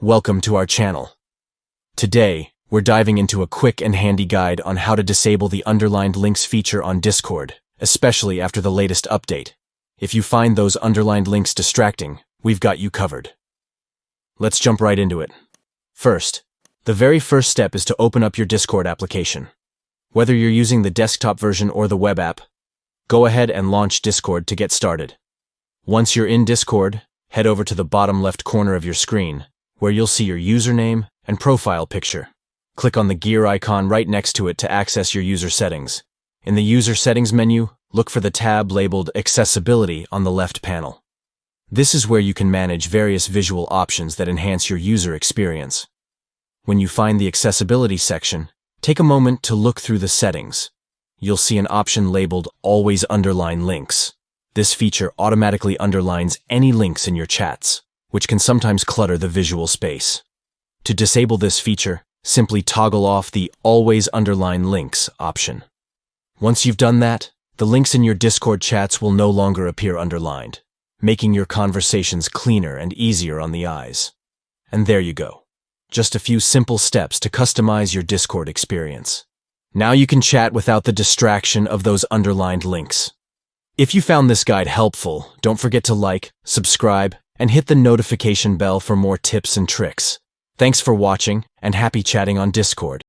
Welcome to our channel. Today, we're diving into a quick and handy guide on how to disable the underlined links feature on Discord, especially after the latest update. If you find those underlined links distracting, we've got you covered. Let's jump right into it. First, the very first step is to open up your Discord application. Whether you're using the desktop version or the web app, go ahead and launch Discord to get started. Once you're in Discord, head over to the bottom left corner of your screen, where you'll see your username and profile picture. Click on the gear icon right next to it to access your user settings. In the user settings menu, look for the tab labeled Accessibility on the left panel. This is where you can manage various visual options that enhance your user experience. When you find the accessibility section, take a moment to look through the settings. You'll see an option labeled Always Underline Links. This feature automatically underlines any links in your chats, which can sometimes clutter the visual space. To disable this feature, simply toggle off the Always Underline Links option. Once you've done that, the links in your Discord chats will no longer appear underlined, making your conversations cleaner and easier on the eyes. And there you go. Just a few simple steps to customize your Discord experience. Now you can chat without the distraction of those underlined links. If you found this guide helpful, don't forget to like, subscribe, and hit the notification bell for more tips and tricks. Thanks for watching, and happy chatting on Discord.